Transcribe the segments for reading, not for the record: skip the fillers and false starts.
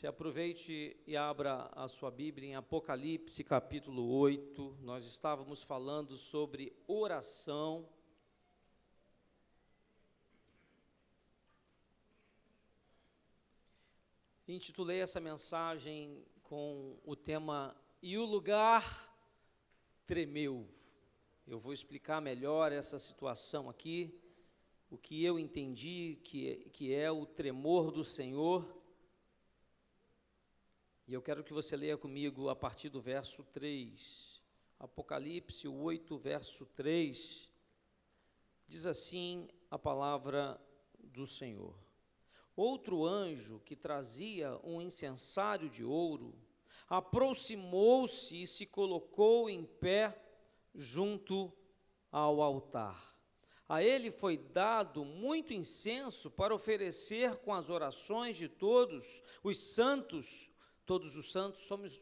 Você aproveite e abra a sua Bíblia em Apocalipse capítulo 8. Nós estávamos falando sobre oração. Intitulei essa mensagem com o tema "E o lugar tremeu". Eu vou explicar melhor essa situação aqui, o que eu entendi que é o tremor do Senhor. E eu quero que você leia comigo a partir do verso 3. Apocalipse 8, verso 3, diz assim a palavra do Senhor: Outro anjo que trazia um incensário de ouro aproximou-se e se colocou em pé junto ao altar. A ele foi dado muito incenso para oferecer com as orações de todos os santos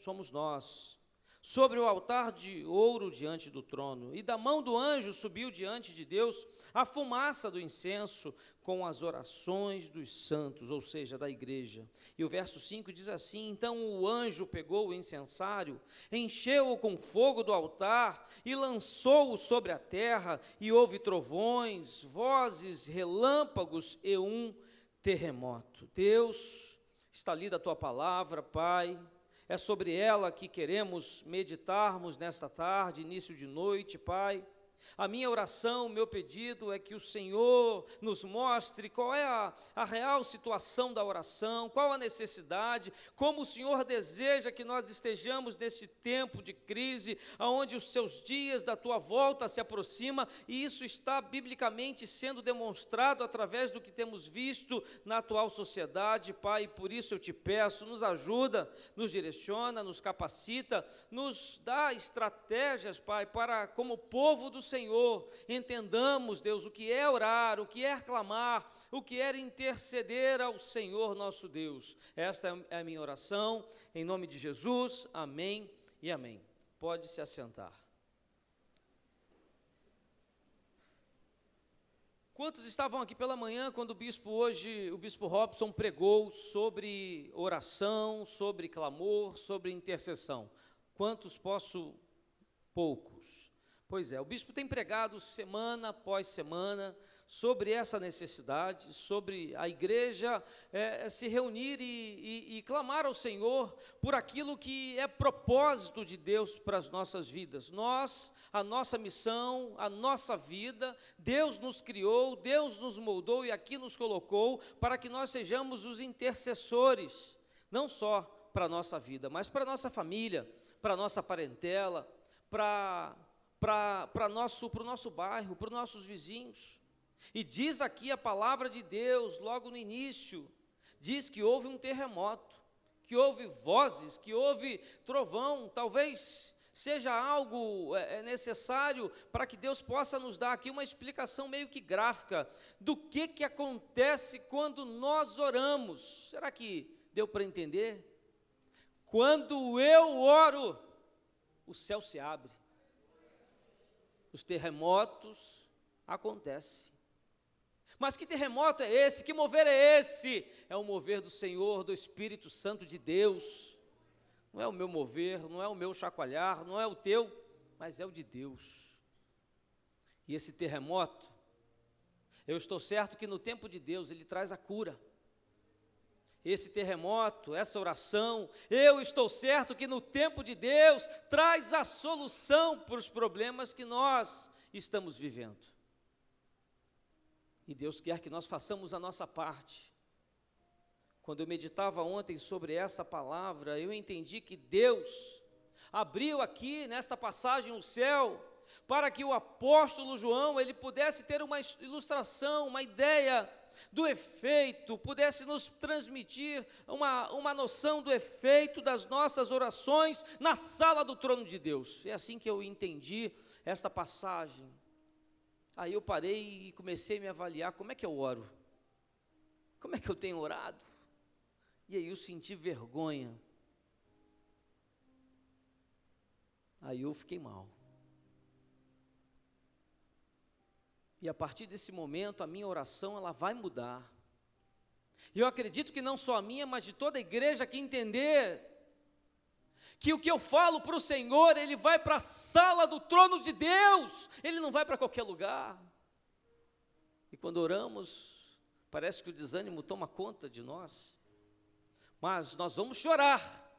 somos nós, sobre o altar de ouro diante do trono. E da mão do anjo subiu diante de Deus a fumaça do incenso com as orações dos santos, ou seja, da igreja. E o verso 5 diz assim: Então o anjo pegou o incensário, encheu-o com fogo do altar e lançou-o sobre a terra, e houve trovões, vozes, relâmpagos e um terremoto. Deus, está lida a Tua palavra, Pai, é sobre ela que queremos meditarmos nesta tarde, início de noite, Pai. A minha oração, o meu pedido é que o Senhor nos mostre qual é a real situação da oração, qual a necessidade, como o Senhor deseja que nós estejamos nesse tempo de crise, onde os seus dias da tua volta se aproximam, e isso está biblicamente sendo demonstrado através do que temos visto na atual sociedade, Pai. Por isso eu te peço, nos ajuda, nos direciona, nos capacita, nos dá estratégias, Pai, para, como povo do Senhor, entendamos, Deus, o que é orar, o que é clamar, o que é interceder ao Senhor nosso Deus. Esta é a minha oração, em nome de Jesus, amém e amém. Pode se assentar. Quantos estavam aqui pela manhã quando o bispo Robson pregou sobre oração, sobre clamor, sobre intercessão? Quantos posso? Poucos. Pois é, o bispo tem pregado semana após semana sobre essa necessidade, sobre a igreja se reunir e clamar ao Senhor por aquilo que é propósito de Deus para as nossas vidas. Nós, a nossa missão, a nossa vida, Deus nos criou, Deus nos moldou e aqui nos colocou para que nós sejamos os intercessores, não só para a nossa vida, mas para a nossa família, para a nossa parentela, para o nosso bairro, para os nossos vizinhos. E diz aqui a palavra de Deus, logo no início, diz que houve um terremoto, que houve vozes, que houve trovão. Talvez seja algo necessário para que Deus possa nos dar aqui uma explicação meio que gráfica do que acontece quando nós oramos. Será que deu para entender? Quando eu oro, o céu se abre. Os terremotos acontecem. Mas que terremoto é esse? Que mover é esse? É o mover do Senhor, do Espírito Santo de Deus. Não é o meu mover, não é o meu chacoalhar, não é o teu, mas é o de Deus. E esse terremoto, eu estou certo que no tempo de Deus ele traz a cura. Esse terremoto, essa oração, eu estou certo que no tempo de Deus traz a solução para os problemas que nós estamos vivendo. E Deus quer que nós façamos a nossa parte. Quando eu meditava ontem sobre essa palavra, eu entendi que Deus abriu aqui nesta passagem o céu para que o apóstolo João ele pudesse ter uma ilustração, uma ideia do efeito, pudesse nos transmitir uma noção do efeito das nossas orações na sala do trono de Deus. É assim que eu entendi esta passagem. Aí eu parei e comecei a me avaliar, como é que eu oro? Como é que eu tenho orado? E aí eu senti vergonha. Aí eu fiquei mal. E a partir desse momento, a minha oração ela vai mudar. E eu acredito que não só a minha, mas de toda a igreja que entender que o que eu falo para o Senhor, ele vai para a sala do trono de Deus, ele não vai para qualquer lugar. E quando oramos, parece que o desânimo toma conta de nós, mas nós vamos chorar,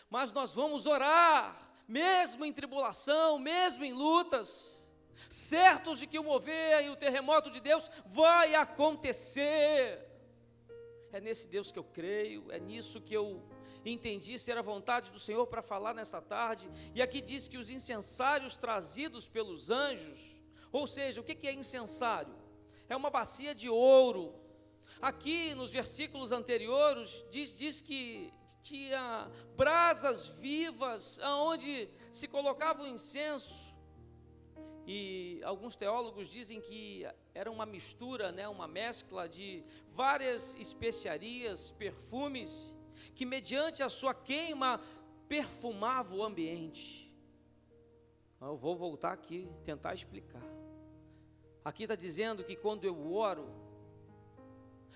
mas nós vamos orar, mesmo em tribulação, mesmo em lutas, certos de que o mover e o terremoto de Deus vai acontecer. É nesse Deus que eu creio, é nisso que eu entendi ser a vontade do Senhor para falar nesta tarde. E aqui diz que os incensários trazidos pelos anjos, ou seja, o que é incensário? É uma bacia de ouro. Aqui nos versículos anteriores diz que tinha brasas vivas aonde se colocava o incenso. E alguns teólogos dizem que era uma mistura, uma mescla de várias especiarias, perfumes, que mediante a sua queima perfumava o ambiente. Eu vou voltar aqui, tentar explicar. Aqui está dizendo que quando eu oro,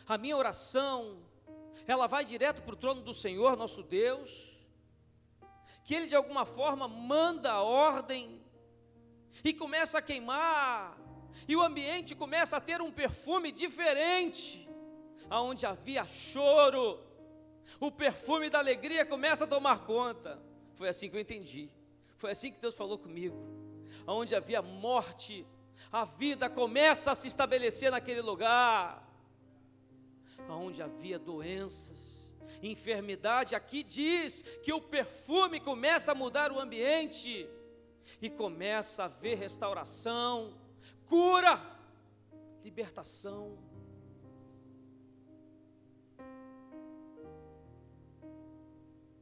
a minha oração, ela vai direto para o trono do Senhor, nosso Deus, que Ele de alguma forma manda a ordem, e começa a queimar, e o ambiente começa a ter um perfume diferente, aonde havia choro, o perfume da alegria começa a tomar conta. Foi assim que eu entendi, foi assim que Deus falou comigo. Aonde havia morte, a vida começa a se estabelecer naquele lugar. Aonde havia doenças, enfermidade, aqui diz que o perfume começa a mudar o ambiente, e começa a haver restauração, cura, libertação.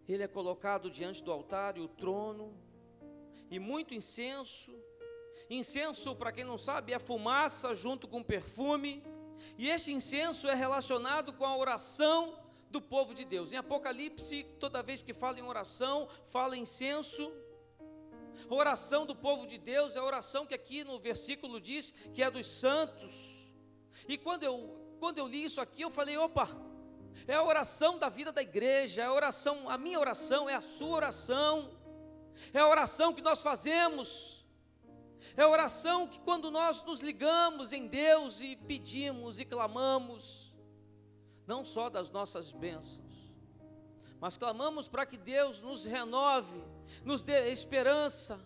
Ele é colocado diante do altar e o trono, e muito incenso. Incenso, para quem não sabe, é fumaça junto com perfume, e este incenso é relacionado com a oração do povo de Deus. Em Apocalipse, toda vez que fala em oração, fala incenso. A oração do povo de Deus é a oração que aqui no versículo diz que é dos santos. E quando eu li isso aqui, eu falei, opa, é a oração da vida da igreja, é a oração, a minha oração, é a sua oração, é a oração que nós fazemos, é a oração que quando nós nos ligamos em Deus e pedimos e clamamos, não só das nossas bênçãos, mas clamamos para que Deus nos renove, nos dê esperança,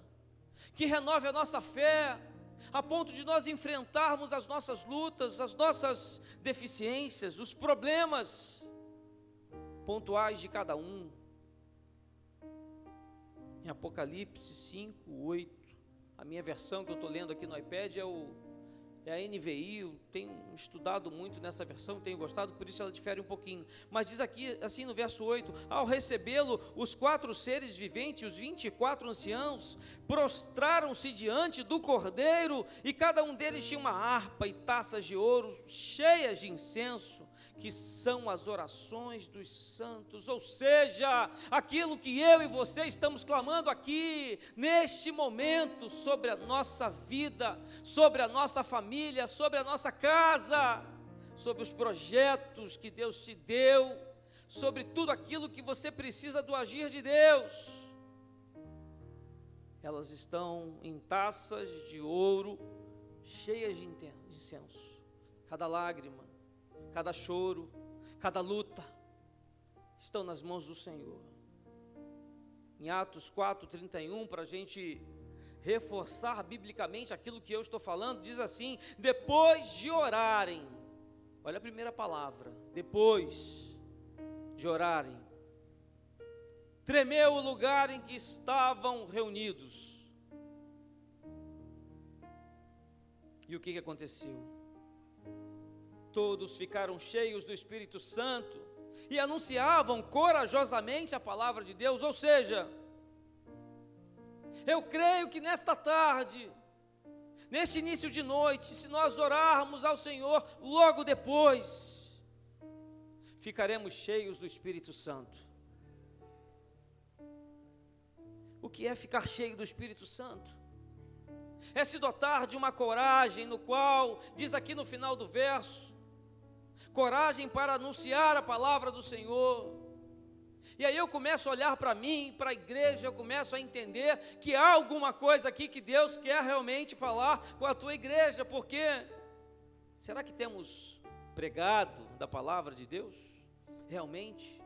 que renove a nossa fé, a ponto de nós enfrentarmos as nossas lutas, as nossas deficiências, os problemas pontuais de cada um. Em Apocalipse 5, 8, a minha versão que eu estou lendo aqui no iPad é a NVI, eu tenho estudado muito nessa versão, tenho gostado, por isso ela difere um pouquinho, mas diz aqui, assim no verso 8, ao recebê-lo, os 4 seres viventes, os 24 anciãos, prostraram-se diante do Cordeiro, e cada um deles tinha uma harpa e taças de ouro, cheias de incenso, que são as orações dos santos, ou seja, aquilo que eu e você estamos clamando aqui, neste momento, sobre a nossa vida, sobre a nossa família, sobre a nossa casa, sobre os projetos que Deus te deu, sobre tudo aquilo que você precisa do agir de Deus. Elas estão em taças de ouro, cheias de incenso, cada lágrima, cada choro, cada luta, estão nas mãos do Senhor. Em Atos 4:31, para a gente reforçar biblicamente aquilo que eu estou falando, diz assim, depois de orarem, olha a primeira palavra, depois de orarem, tremeu o lugar em que estavam reunidos. E o que aconteceu? Todos ficaram cheios do Espírito Santo e anunciavam corajosamente a palavra de Deus. Ou seja, eu creio que nesta tarde, neste início de noite, se nós orarmos ao Senhor, logo depois, ficaremos cheios do Espírito Santo. O que é ficar cheio do Espírito Santo? É se dotar de uma coragem, no qual, diz aqui no final do verso, coragem para anunciar a palavra do Senhor. E aí eu começo a olhar para mim, para a igreja, eu começo a entender que há alguma coisa aqui que Deus quer realmente falar com a tua igreja, porque será que temos pregado da palavra de Deus? Realmente?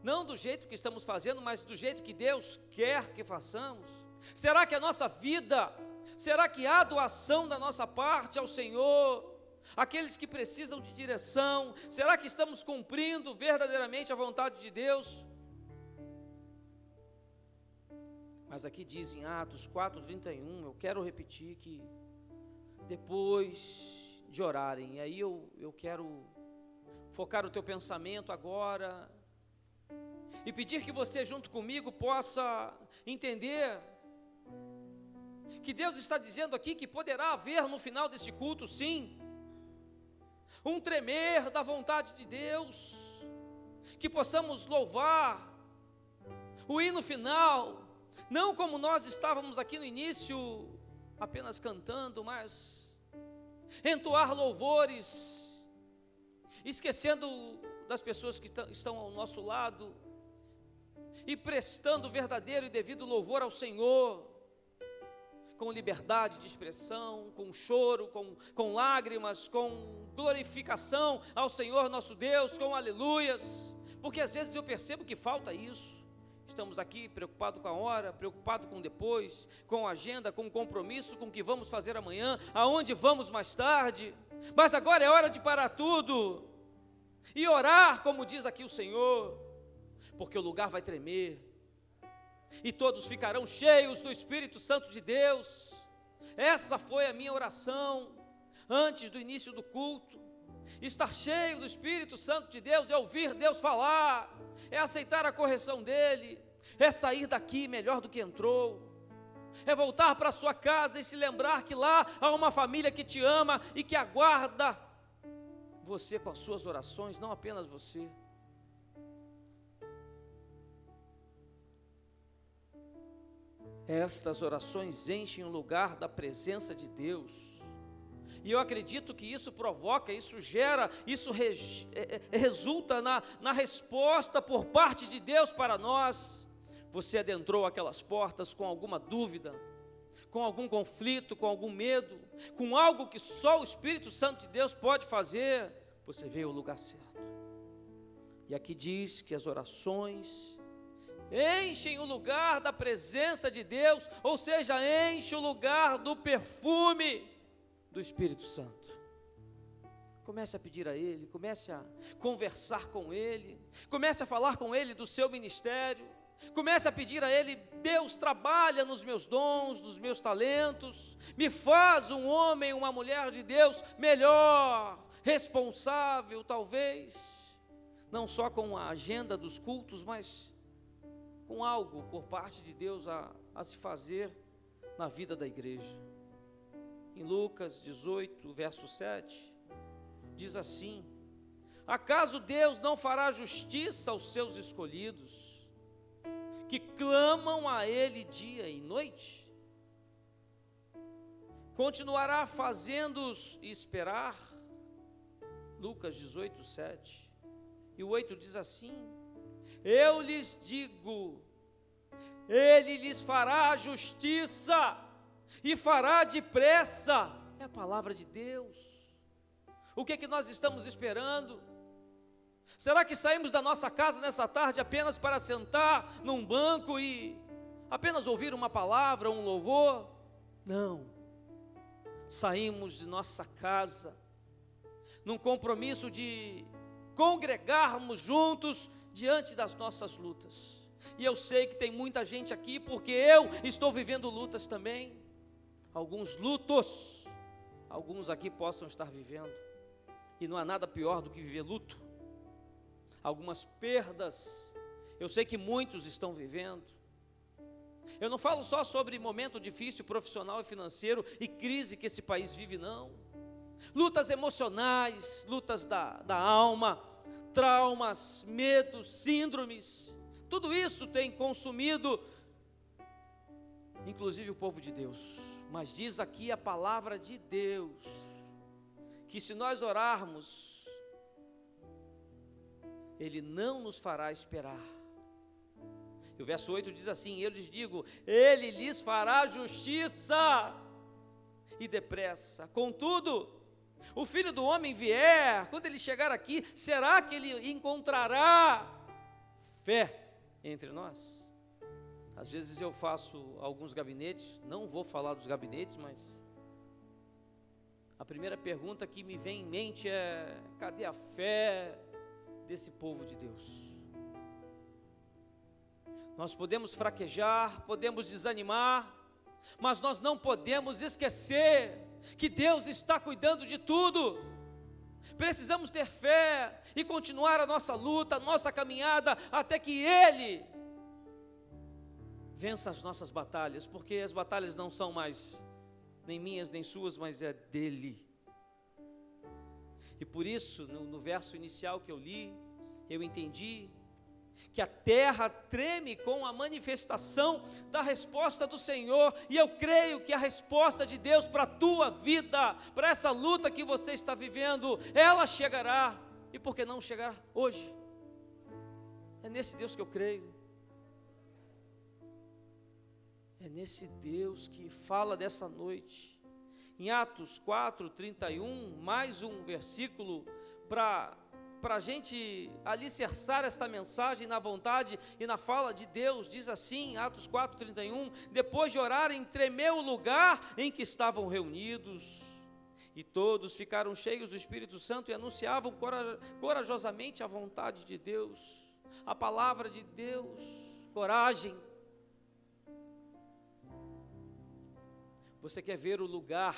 Não do jeito que estamos fazendo, mas do jeito que Deus quer que façamos? Será que a nossa vida, será que há doação da nossa parte ao Senhor? Aqueles que precisam de direção, será que estamos cumprindo verdadeiramente a vontade de Deus? Mas aqui diz em Atos 4:31, eu quero repetir que depois de orarem, e aí eu quero focar o teu pensamento agora, e pedir que você junto comigo possa entender que Deus está dizendo aqui que poderá haver no final desse culto, sim, um tremer da vontade de Deus, que possamos louvar o hino final, não como nós estávamos aqui no início, apenas cantando, mas entoar louvores, esquecendo das pessoas que estão ao nosso lado, e prestando verdadeiro e devido louvor ao Senhor, com liberdade de expressão, com choro, com lágrimas, com glorificação ao Senhor nosso Deus, com aleluias, porque às vezes eu percebo que falta isso. Estamos aqui preocupados com a hora, preocupados com depois, com a agenda, com o compromisso, com o que vamos fazer amanhã, aonde vamos mais tarde, mas agora é hora de parar tudo e orar, como diz aqui o Senhor, porque o lugar vai tremer, e todos ficarão cheios do Espírito Santo de Deus. Essa foi a minha oração, antes do início do culto, estar cheio do Espírito Santo de Deus, é ouvir Deus falar, é aceitar a correção dEle, é sair daqui melhor do que entrou, é voltar para sua casa e se lembrar que lá há uma família que te ama e que aguarda você com as suas orações, não apenas você. Estas orações enchem o lugar da presença de Deus, e eu acredito que isso provoca, isso gera, isso resulta na resposta por parte de Deus para nós. Você adentrou aquelas portas com alguma dúvida, com algum conflito, com algum medo, com algo que só o Espírito Santo de Deus pode fazer, você veio ao lugar certo. E aqui diz que as orações enchem o lugar da presença de Deus, ou seja, enche o lugar do perfume do Espírito Santo. Comece a pedir a Ele, comece a conversar com Ele, comece a falar com Ele do seu ministério, comece a pedir a Ele: Deus, trabalha nos meus dons, nos meus talentos, me faz um homem, uma mulher de Deus melhor, responsável talvez, não só com a agenda dos cultos, mas com algo por parte de Deus a se fazer na vida da igreja. Em Lucas 18, verso 7, diz assim: acaso Deus não fará justiça aos seus escolhidos, que clamam a Ele dia e noite? Continuará fazendo-os esperar? Lucas 18, 7. E o 8 diz assim: eu lhes digo, Ele lhes fará justiça, e fará depressa. É a palavra de Deus. O que é que nós estamos esperando? Será que saímos da nossa casa nessa tarde apenas para sentar num banco e apenas ouvir uma palavra, um louvor? Não. Saímos de nossa casa num compromisso de congregarmos juntos diante das nossas lutas. E eu sei que tem muita gente aqui, porque eu estou vivendo lutas também. Alguns lutos, alguns aqui possam estar vivendo, e não há nada pior do que viver luto. Algumas perdas, eu sei que muitos estão vivendo. Eu não falo só sobre momento difícil profissional e financeiro e crise que esse país vive, não. Lutas emocionais, lutas da alma, traumas, medos, síndromes, tudo isso tem consumido, inclusive o povo de Deus. Mas diz aqui a palavra de Deus, que se nós orarmos, Ele não nos fará esperar. E o verso 8 diz assim: eu lhes digo, Ele lhes fará justiça e depressa. Contudo, o Filho do Homem vier, quando Ele chegar aqui, será que Ele encontrará fé entre nós? Às vezes eu faço alguns gabinetes, não vou falar dos gabinetes, mas a primeira pergunta que me vem em mente é: cadê a fé desse povo de Deus? Nós podemos fraquejar, podemos desanimar, mas nós não podemos esquecer que Deus está cuidando de tudo. Precisamos ter fé e continuar a nossa luta, a nossa caminhada, até que Ele vença as nossas batalhas, porque as batalhas não são mais nem minhas nem suas, mas é dEle. E por isso, no verso inicial que eu li, eu entendi que a terra treme com a manifestação da resposta do Senhor, e eu creio que a resposta de Deus para a tua vida, para essa luta que você está vivendo, ela chegará. E por que não chegar hoje? É nesse Deus que eu creio. É nesse Deus que fala dessa noite. Em Atos 4:31, mais um versículo para a gente alicerçar esta mensagem na vontade e na fala de Deus. Diz assim, Atos 4:31, depois de orarem, tremeu o lugar em que estavam reunidos, e todos ficaram cheios do Espírito Santo e anunciavam corajosamente a vontade de Deus, a palavra de Deus. Coragem. Você quer ver o lugar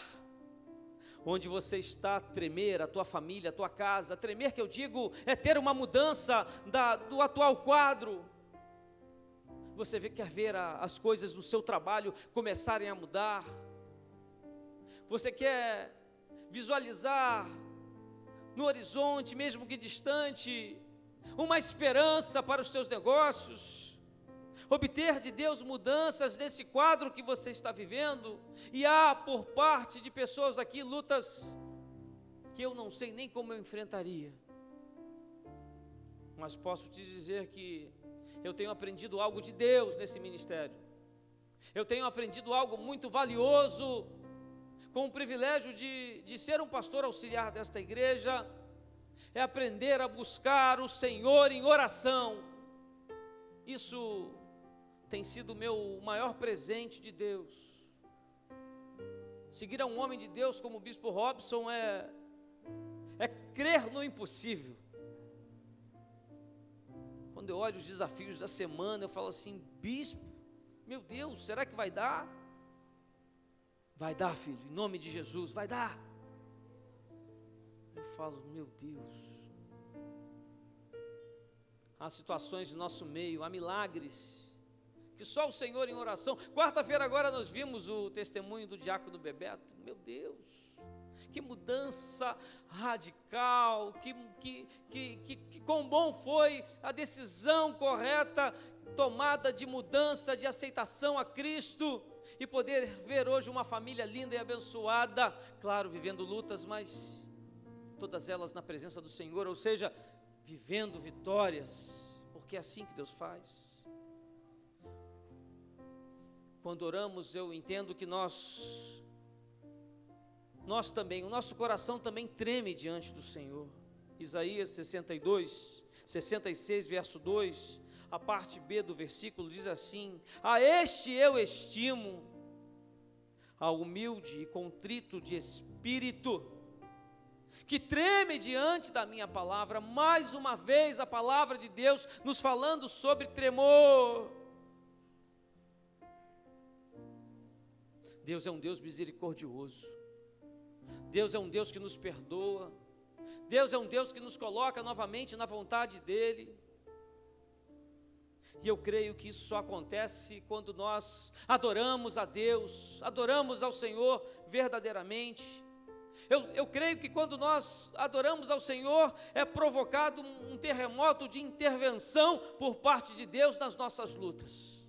onde você está tremer, a tua família, a tua casa? Tremer, que eu digo, é ter uma mudança do atual quadro. Você quer ver as coisas no seu trabalho começarem a mudar? Você quer visualizar no horizonte, mesmo que distante, uma esperança para os teus negócios? Obter de Deus mudanças nesse quadro que você está vivendo? E há por parte de pessoas aqui lutas que eu não sei nem como eu enfrentaria, mas posso te dizer que eu tenho aprendido algo de Deus nesse ministério. Eu tenho aprendido algo muito valioso com o privilégio de ser um pastor auxiliar desta igreja. É aprender a buscar o Senhor em oração. Isso tem sido o meu maior presente de Deus. Seguir a um homem de Deus como o Bispo Robson é crer no impossível. Quando eu olho os desafios da semana, eu falo assim: bispo, meu Deus, será que vai dar? Vai dar, filho, em nome de Jesus, vai dar. Eu falo: meu Deus. Há situações no nosso meio, há milagres que só o Senhor em oração. Quarta-feira agora nós vimos o testemunho do diácono Bebeto. Meu Deus, que mudança radical, que quão bom foi a decisão correta tomada de mudança, de aceitação a Cristo, e poder ver hoje uma família linda e abençoada, claro, vivendo lutas, mas todas elas na presença do Senhor, ou seja, vivendo vitórias, porque é assim que Deus faz. Quando oramos, eu entendo que nós também, o nosso coração também treme diante do Senhor. Isaías 66, verso 2, a parte B do versículo diz assim: a este eu estimo, ao humilde e contrito de espírito, que treme diante da minha palavra. Mais uma vez a palavra de Deus nos falando sobre tremor. Deus é um Deus misericordioso. Deus é um Deus que nos perdoa. Deus é um Deus que nos coloca novamente na vontade dEle. E eu creio que isso só acontece quando nós adoramos a Deus, adoramos ao Senhor verdadeiramente. Eu creio que quando nós adoramos ao Senhor, é provocado um terremoto de intervenção por parte de Deus nas nossas lutas.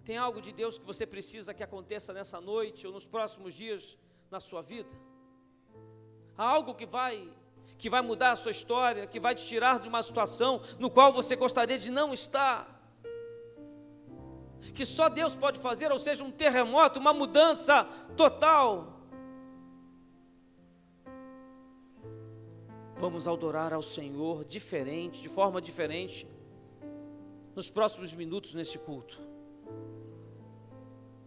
Tem algo de Deus que você precisa que aconteça nessa noite ou nos próximos dias na sua vida? Há algo que vai mudar a sua história, que vai te tirar de uma situação no qual você gostaria de não estar, que só Deus pode fazer, ou seja, um terremoto, uma mudança total. Vamos adorar ao Senhor diferente, de forma diferente, nos próximos minutos nesse culto.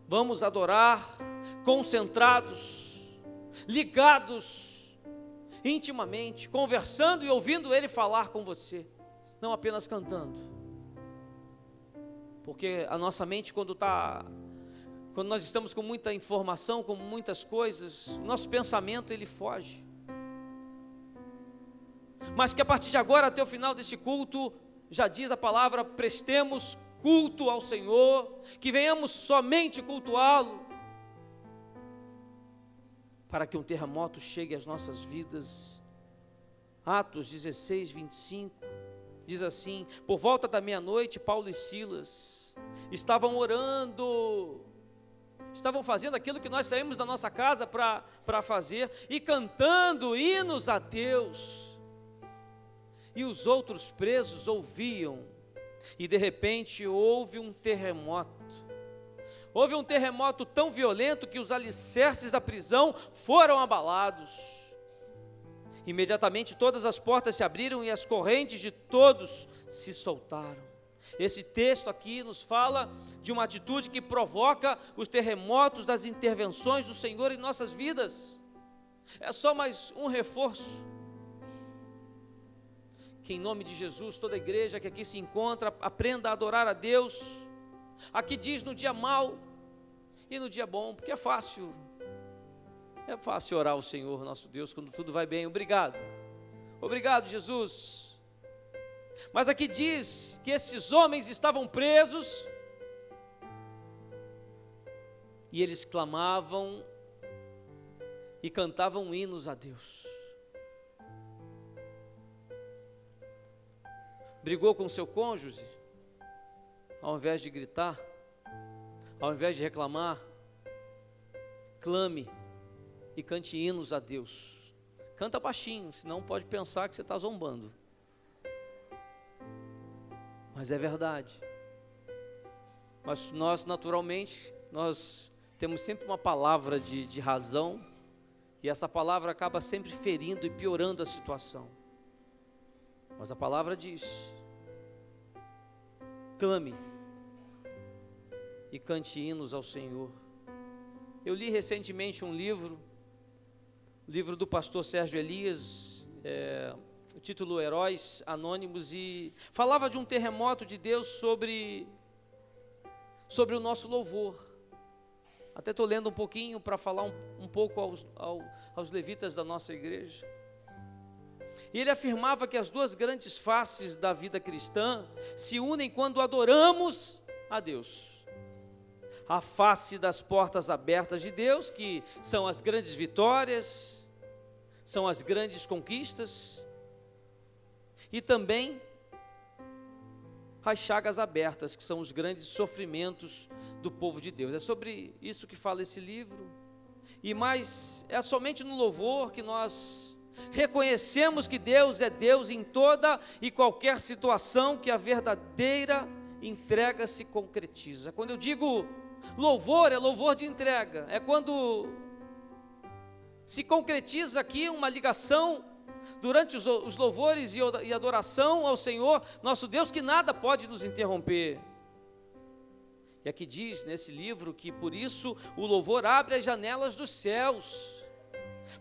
Vamos adorar concentrados, ligados, intimamente, conversando e ouvindo Ele falar com você, não apenas cantando. Porque a nossa mente, quando nós estamos com muita informação, com muitas coisas, o nosso pensamento ele foge. Mas que a partir de agora, até o final deste culto, já diz a palavra, prestemos culto ao Senhor, que venhamos somente cultuá-lo, para que um terremoto chegue às nossas vidas. Atos 16, 25, diz assim: por volta da meia-noite, Paulo e Silas estavam orando, estavam fazendo aquilo que nós saímos da nossa casa para fazer, e cantando hinos a Deus. E os outros presos ouviam, e de repente houve um terremoto. Houve um terremoto tão violento que os alicerces da prisão foram abalados. Imediatamente todas as portas se abriram e as correntes de todos se soltaram. Esse texto aqui nos fala de uma atitude que provoca os terremotos das intervenções do Senhor em nossas vidas. É só mais um reforço. Que em nome de Jesus, toda a igreja que aqui se encontra, aprenda a adorar a Deus. Aqui diz no dia mau e no dia bom, porque é fácil orar ao Senhor nosso Deus quando tudo vai bem. Obrigado Jesus. Mas aqui diz que esses homens estavam presos e eles clamavam e cantavam hinos a Deus. Brigou com seu cônjuge, ao invés de gritar, ao invés de reclamar, clame e cante hinos a Deus. Canta baixinho, senão pode pensar que você está zombando. Mas é verdade. Mas nós, naturalmente, nós temos sempre uma palavra de razão, e essa palavra acaba sempre ferindo e piorando a situação. Mas a palavra diz: clame e cante hinos ao Senhor. Eu li recentemente um livro do pastor Sérgio Elias, o título Heróis Anônimos, e falava de um terremoto de Deus sobre o nosso louvor. Até estou lendo um pouquinho para falar um pouco aos levitas da nossa igreja. E ele afirmava que as duas grandes faces da vida cristã se unem quando adoramos a Deus. A face das portas abertas de Deus, que são as grandes vitórias, são as grandes conquistas, e também as chagas abertas, que são os grandes sofrimentos do povo de Deus. É sobre isso que fala esse livro. E mais, é somente no louvor que nós reconhecemos que Deus é Deus em toda e qualquer situação, que a verdadeira entrega se concretiza. Quando eu digo louvor, é louvor de entrega, é quando se concretiza aqui uma ligação durante os louvores e adoração ao Senhor, nosso Deus, que nada pode nos interromper. E aqui diz nesse livro que por isso o louvor abre as janelas dos céus,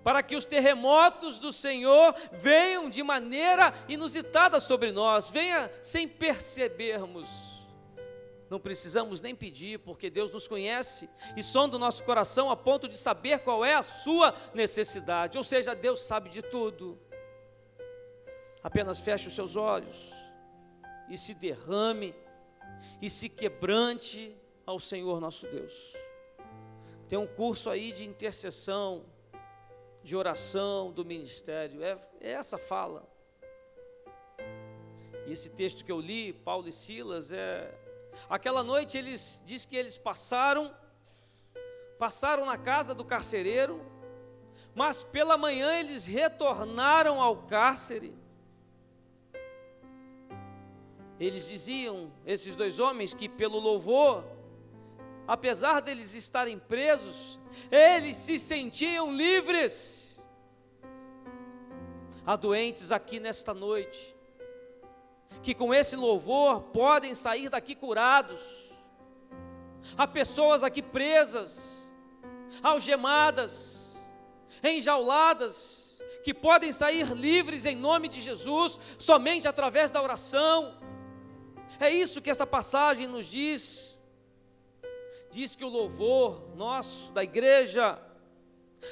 para que os terremotos do Senhor venham de maneira inusitada sobre nós, venha sem percebermos. Não precisamos nem pedir, porque Deus nos conhece e sonda o nosso coração a ponto de saber qual é a sua necessidade, ou seja, Deus sabe de tudo. Apenas feche os seus olhos e se derrame e se quebrante ao Senhor nosso Deus. Tem um curso aí de intercessão, de oração do ministério, é essa fala. E esse texto que eu li, Paulo e Silas, aquela noite diz que eles passaram na casa do carcereiro, Mas pela manhã eles retornaram ao cárcere. Eles diziam, esses dois homens, que pelo louvor, apesar deles estarem presos, eles se sentiam livres. Há doentes aqui nesta noite, que com esse louvor podem sair daqui curados. Há pessoas aqui presas, algemadas, enjauladas, que podem sair livres em nome de Jesus, somente através da oração. É isso que essa passagem nos diz. Diz que o louvor nosso, da igreja,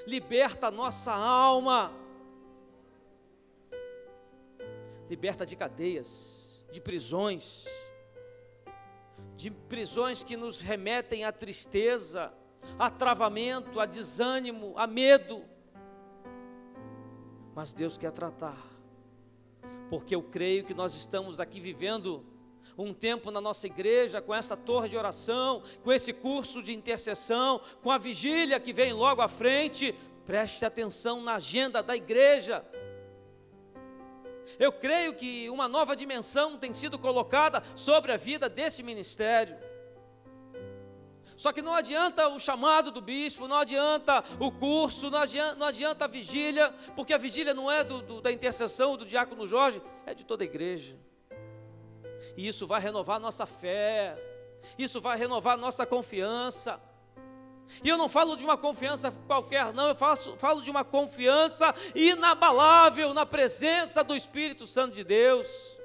liberta a nossa alma, liberta de cadeias, de prisões que nos remetem à tristeza, a travamento, a desânimo, a medo. Mas Deus quer tratar, porque eu creio que nós estamos aqui vivendo um tempo na nossa igreja, com essa torre de oração, com esse curso de intercessão, com a vigília que vem logo à frente. Preste atenção na agenda da igreja. Eu creio que uma nova dimensão tem sido colocada sobre a vida desse ministério. Só que não adianta o chamado do bispo, não adianta o curso, não adianta a vigília, porque a vigília não é da intercessão do diácono Jorge, é de toda a igreja. E isso vai renovar nossa fé, isso vai renovar nossa confiança. E eu não falo de uma confiança qualquer, não, eu falo de uma confiança inabalável na presença do Espírito Santo de Deus.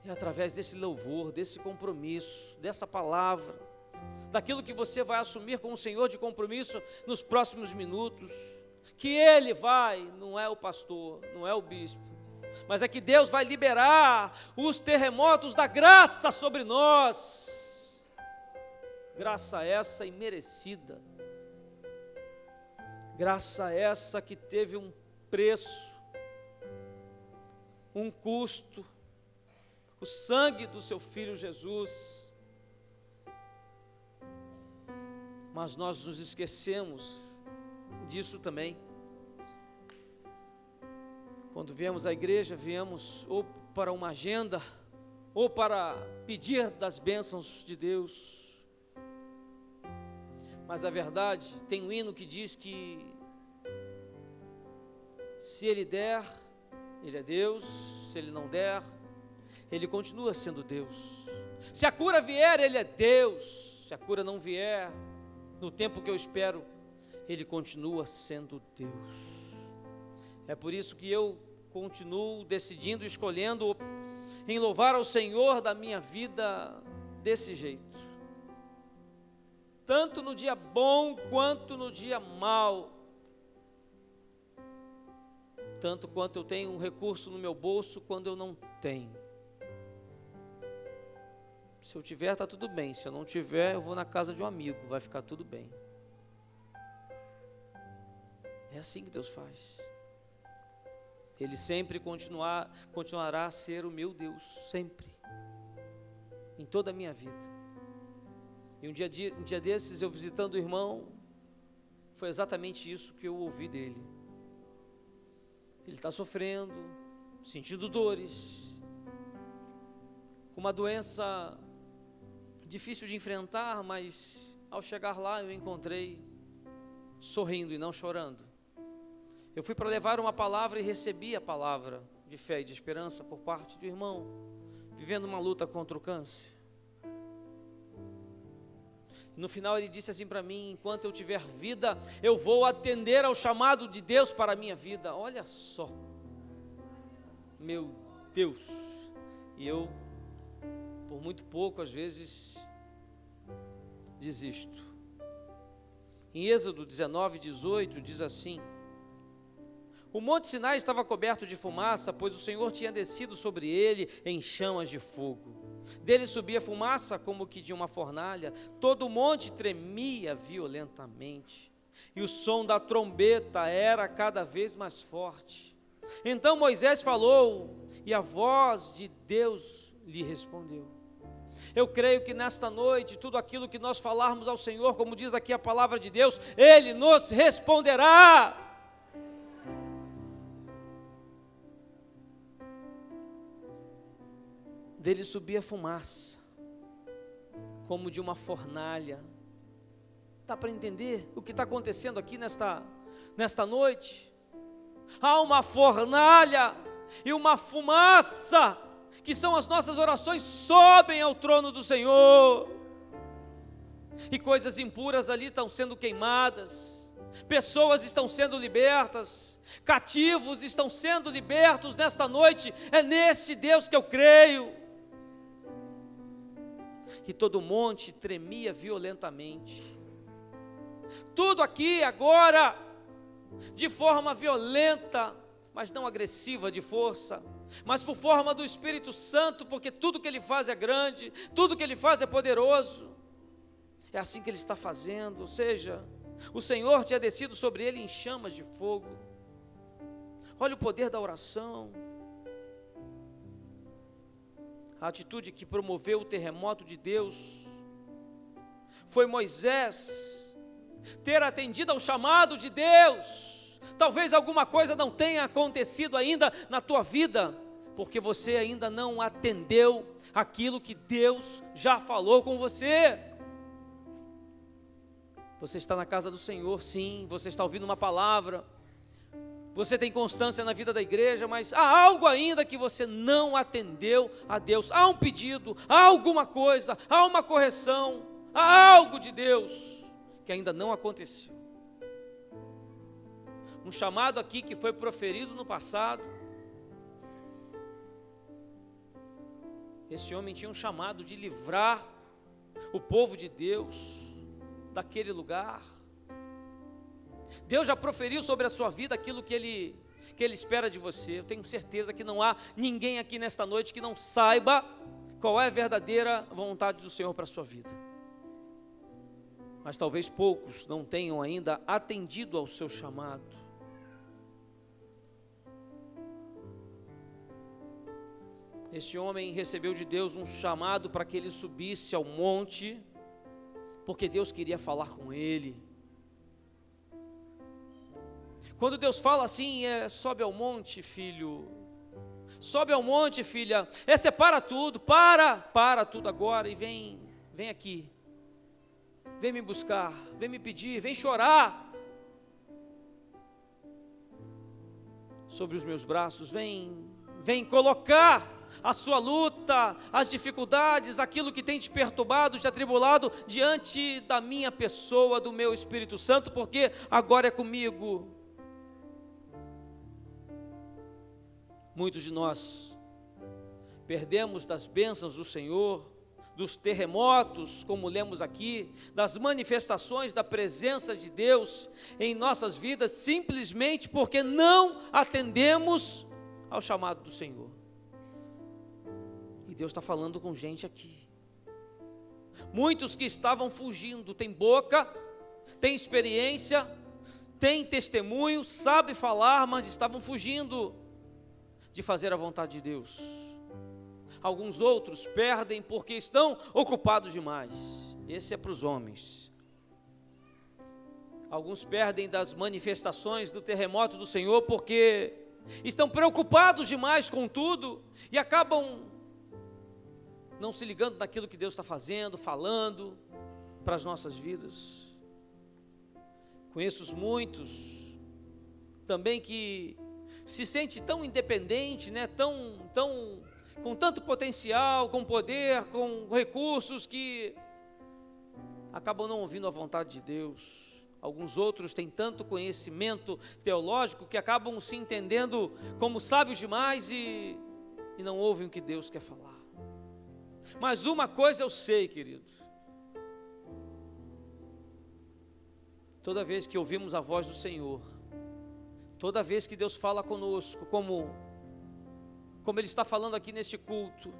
E através desse louvor, desse compromisso, dessa palavra, daquilo que você vai assumir com o Senhor de compromisso nos próximos minutos, que Ele vai, não é o pastor, não é o bispo, mas é que Deus vai liberar os terremotos da graça sobre nós, graça essa imerecida, graça essa que teve um preço, um custo, o sangue do seu Filho Jesus. Mas nós nos esquecemos disso também. Quando viemos à igreja, viemos ou para uma agenda, ou para pedir das bênçãos de Deus. Mas a verdade, tem um hino que diz que se Ele der, Ele é Deus, se Ele não der, Ele continua sendo Deus. Se a cura vier, Ele é Deus, se a cura não vier, no tempo que eu espero, Ele continua sendo Deus. É por isso que eu continuo decidindo, escolhendo em louvar ao Senhor da minha vida desse jeito. Tanto no dia bom quanto no dia mau. Tanto quanto eu tenho um recurso no meu bolso, quando eu não tenho. Se eu tiver, está tudo bem. Se eu não tiver, eu vou na casa de um amigo, vai ficar tudo bem. É assim que Deus faz. Ele sempre continuará a ser o meu Deus, sempre, em toda a minha vida. E um dia desses, eu visitando o irmão, foi exatamente isso que eu ouvi dele. Ele está sofrendo, sentindo dores, com uma doença difícil de enfrentar, mas ao chegar lá eu encontrei sorrindo e não chorando. Eu fui para levar uma palavra e recebi a palavra de fé e de esperança por parte do irmão, vivendo uma luta contra o câncer. No final ele disse assim para mim: enquanto eu tiver vida, eu vou atender ao chamado de Deus para a minha vida. Olha só, meu Deus. E eu, por muito pouco, às vezes, desisto. Em Êxodo 19:18 diz assim: o monte Sinai estava coberto de fumaça, pois o Senhor tinha descido sobre ele em chamas de fogo. Dele subia fumaça como que de uma fornalha, todo o monte tremia violentamente, e o som da trombeta era cada vez mais forte. Então Moisés falou, e a voz de Deus lhe respondeu: Eu creio que nesta noite, tudo aquilo que nós falarmos ao Senhor, como diz aqui a palavra de Deus, Ele nos responderá. Dele subia fumaça, como de uma fornalha. Dá para entender o que está acontecendo aqui nesta noite? Há uma fornalha e uma fumaça, que são as nossas orações, sobem ao trono do Senhor, e coisas impuras ali estão sendo queimadas, pessoas estão sendo libertas, cativos estão sendo libertos nesta noite. É neste Deus que eu creio. E todo o monte tremia violentamente, tudo aqui agora, de forma violenta, mas não agressiva de força, mas por forma do Espírito Santo, porque tudo que Ele faz é grande, tudo que Ele faz é poderoso. É assim que Ele está fazendo, ou seja, o Senhor tinha descido sobre ele em chamas de fogo. Olha o poder da oração, a atitude que promoveu o terremoto de Deus, foi Moisés ter atendido ao chamado de Deus. Talvez alguma coisa não tenha acontecido ainda na tua vida, porque você ainda não atendeu aquilo que Deus já falou com você. Você está na casa do Senhor, sim, você está ouvindo uma palavra, você tem constância na vida da igreja, mas há algo ainda que você não atendeu a Deus. Há um pedido, há alguma coisa, há uma correção, há algo de Deus que ainda não aconteceu. Um chamado aqui que foi proferido no passado. Esse homem tinha um chamado de livrar o povo de Deus daquele lugar. Deus já proferiu sobre a sua vida aquilo que Ele espera de você. Eu tenho certeza que não há ninguém aqui nesta noite que não saiba qual é a verdadeira vontade do Senhor para a sua vida. Mas talvez poucos não tenham ainda atendido ao seu chamado. Este homem recebeu de Deus um chamado para que ele subisse ao monte, porque Deus queria falar com ele. Quando Deus fala assim, sobe ao monte, filho, sobe ao monte, filha, separa tudo, para tudo agora e vem aqui, vem me buscar, vem me pedir, vem chorar sobre os meus braços, vem colocar a sua luta, as dificuldades, aquilo que tem te perturbado, te atribulado, diante da minha pessoa, do meu Espírito Santo, porque agora é comigo. Muitos de nós perdemos das bênçãos do Senhor, dos terremotos, como lemos aqui, das manifestações da presença de Deus em nossas vidas, simplesmente porque não atendemos ao chamado do Senhor. E Deus está falando com gente aqui. Muitos que estavam fugindo, tem boca, tem experiência, tem testemunho, sabe falar, mas estavam fugindo de fazer a vontade de Deus. Alguns outros perdem porque estão ocupados demais. Esse é para os homens. Alguns perdem das manifestações do terremoto do Senhor porque estão preocupados demais com tudo e acabam não se ligando naquilo que Deus está fazendo, falando para as nossas vidas. Conheço muitos também que se sente tão independente, né? Com tanto potencial, com poder, com recursos, que acabam não ouvindo a vontade de Deus. Alguns outros têm tanto conhecimento teológico que acabam se entendendo como sábios demais e não ouvem o que Deus quer falar. Mas uma coisa eu sei, querido, toda vez que ouvimos a voz do Senhor, toda vez que Deus fala conosco, como Ele está falando aqui neste culto,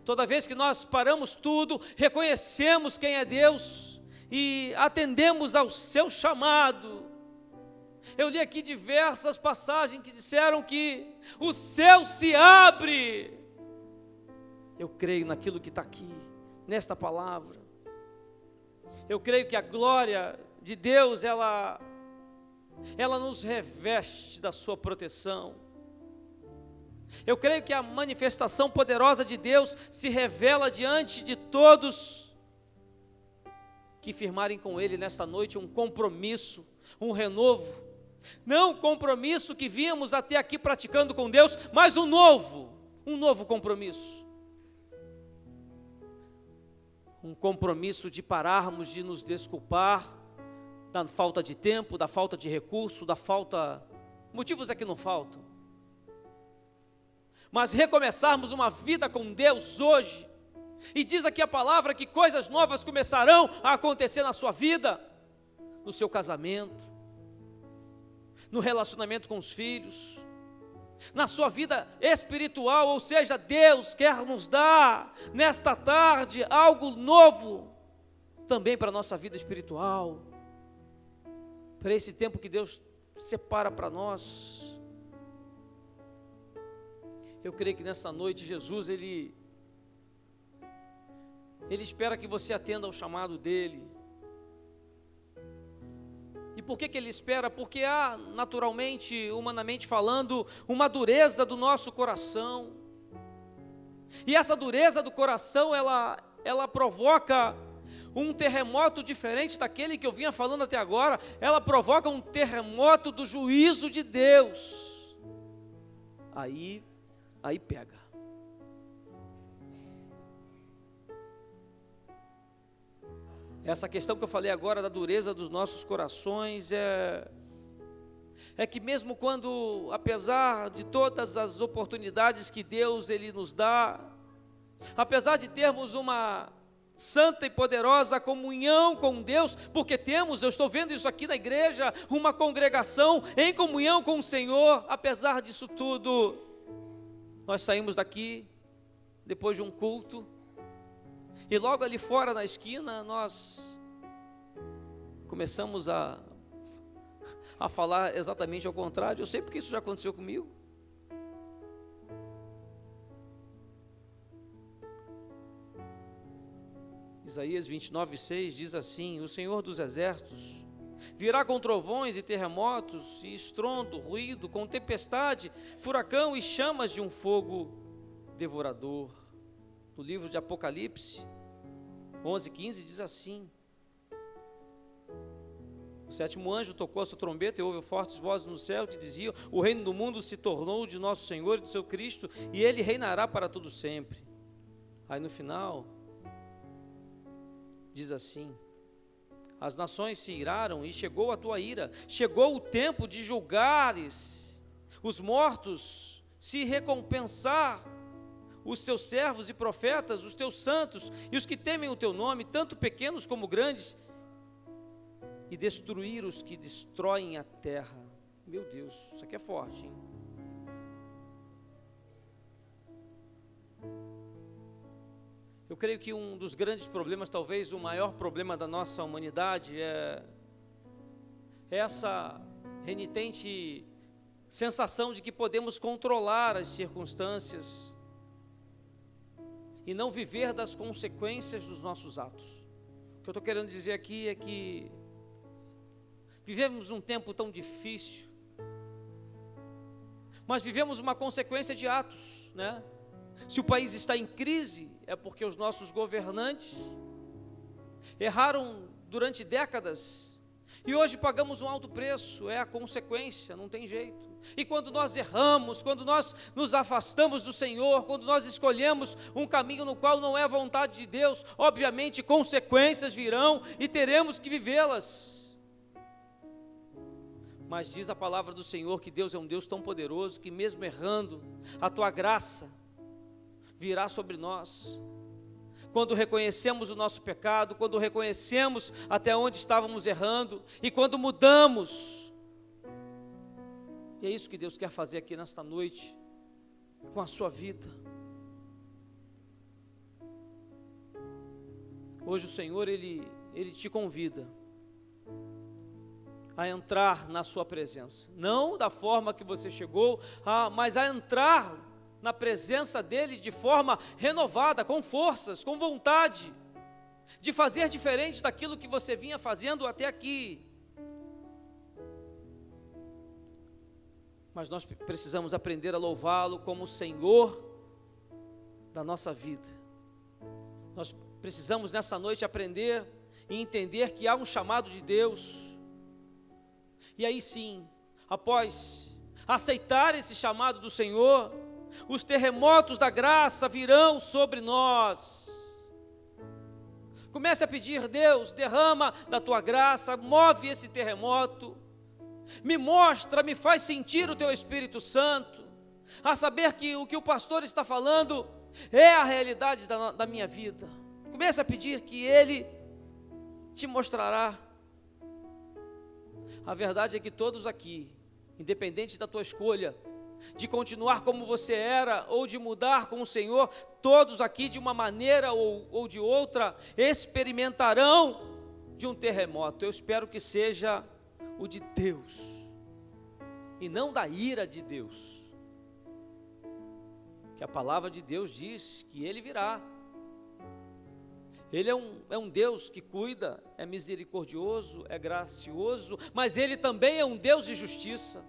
toda vez que nós paramos tudo, reconhecemos quem é Deus e atendemos ao seu chamado. Eu li aqui diversas passagens que disseram que o céu se abre. Eu creio naquilo que está aqui. nesta palavra. Eu creio que a glória de Deus, ela nos reveste da sua proteção. Eu creio que a manifestação poderosa de Deus se revela diante de todos que firmarem com Ele nesta noite um compromisso, um renovo. Não o compromisso que vínhamos até aqui praticando com Deus, mas um novo compromisso. Um compromisso de pararmos de nos desculpar da falta de tempo, da falta de recurso, motivos é que não faltam. Mas recomeçarmos uma vida com Deus hoje. E diz aqui a palavra que coisas novas começarão a acontecer na sua vida, no seu casamento, no relacionamento com os filhos, na sua vida espiritual, ou seja, Deus quer nos dar nesta tarde algo novo, também para a nossa vida espiritual, para esse tempo que Deus separa para nós. Eu creio que nessa noite Jesus, Ele espera que você atenda ao chamado dEle. E por que Ele espera? Porque há naturalmente, humanamente falando, uma dureza do nosso coração. E essa dureza do coração, ela provoca um terremoto diferente daquele que eu vinha falando até agora. Ela provoca um terremoto do juízo de Deus. Aí pega. Essa questão que eu falei agora da dureza dos nossos corações é que mesmo quando, apesar de todas as oportunidades que Deus Ele nos dá, apesar de termos uma santa e poderosa comunhão com Deus, porque eu estou vendo isso aqui na igreja, uma congregação em comunhão com o Senhor, apesar disso tudo, nós saímos daqui, depois de um culto, e logo ali fora na esquina, nós começamos a falar exatamente ao contrário. Eu sei porque isso já aconteceu comigo. Isaías 29:6 diz assim: o Senhor dos exércitos virá com trovões e terremotos, e estrondo, ruído, com tempestade, furacão e chamas de um fogo devorador. No livro de Apocalipse 11:15 diz assim: o sétimo anjo tocou a sua trombeta e houve fortes vozes no céu que diziam: o reino do mundo se tornou de nosso Senhor e do seu Cristo, e Ele reinará para todo sempre. Aí no final diz assim: as nações se iraram e chegou a tua ira, chegou o tempo de julgares os mortos, se recompensar os teus servos e profetas, os teus santos e os que temem o teu nome, tanto pequenos como grandes, e destruir os que destroem a terra. Meu Deus, isso aqui é forte, hein? Eu creio que um dos grandes problemas, talvez o maior problema da nossa humanidade é essa renitente sensação de que podemos controlar as circunstâncias e não viver das consequências dos nossos atos. O que eu estou querendo dizer aqui é que vivemos um tempo tão difícil, mas vivemos uma consequência de atos, né? Se o país está em crise, é porque os nossos governantes erraram durante décadas, e hoje pagamos um alto preço, é a consequência, não tem jeito. E quando nós erramos, quando nós nos afastamos do Senhor, quando nós escolhemos um caminho no qual não é a vontade de Deus, obviamente consequências virão e teremos que vivê-las. Mas diz a palavra do Senhor que Deus é um Deus tão poderoso que mesmo errando, a tua graça virá sobre nós. Quando reconhecemos o nosso pecado, quando reconhecemos até onde estávamos errando e quando mudamos. E é isso que Deus quer fazer aqui nesta noite com a sua vida. Hoje o Senhor, Ele te convida a entrar na sua presença, não da forma que você chegou, mas a entrar na presença dEle de forma renovada, com forças, com vontade, de fazer diferente daquilo que você vinha fazendo até aqui. Mas nós precisamos aprender a louvá-lo como o Senhor da nossa vida. Nós precisamos nessa noite aprender e entender que há um chamado de Deus. E aí sim, após aceitar esse chamado do Senhor, os terremotos da graça virão sobre nós. Comece a pedir: Deus, derrama da tua graça, move esse terremoto, me mostra, me faz sentir o teu Espírito Santo, a saber que o que o pastor está falando é a realidade da minha vida. Comece a pedir que Ele te mostrará. A verdade é que todos aqui, independente da tua escolha, de continuar como você era ou de mudar com o Senhor, todos aqui de uma maneira ou de outra experimentarão de um terremoto. Eu espero que seja o de Deus e não da ira de Deus, que a palavra de Deus diz que Ele virá. Ele é um Deus que cuida, é misericordioso, é gracioso, mas Ele também é um Deus de justiça.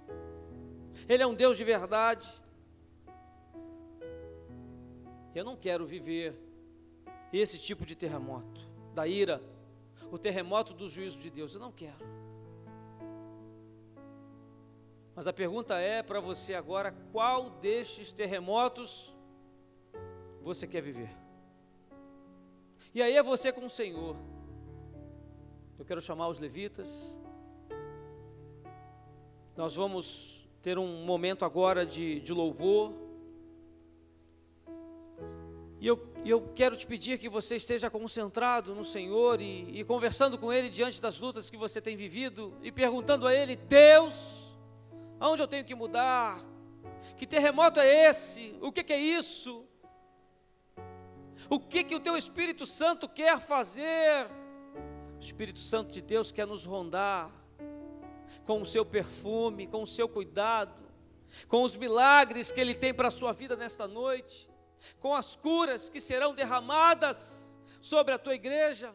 Ele é um Deus de verdade. Eu não quero viver esse tipo de terremoto, da ira, o terremoto do juízo de Deus. Eu não quero. Mas a pergunta é para você agora: qual destes terremotos você quer viver? E aí é você com o Senhor. Eu quero chamar os levitas. Nós vamos ter um momento agora de louvor. E eu quero te pedir que você esteja concentrado no Senhor e conversando com Ele diante das lutas que você tem vivido e perguntando a Ele: Deus, aonde eu tenho que mudar? Que terremoto é esse? O que é isso? O que o teu Espírito Santo quer fazer? O Espírito Santo de Deus quer nos rondar com o seu perfume, com o seu cuidado, com os milagres que Ele tem para a sua vida nesta noite, com as curas que serão derramadas sobre a tua igreja.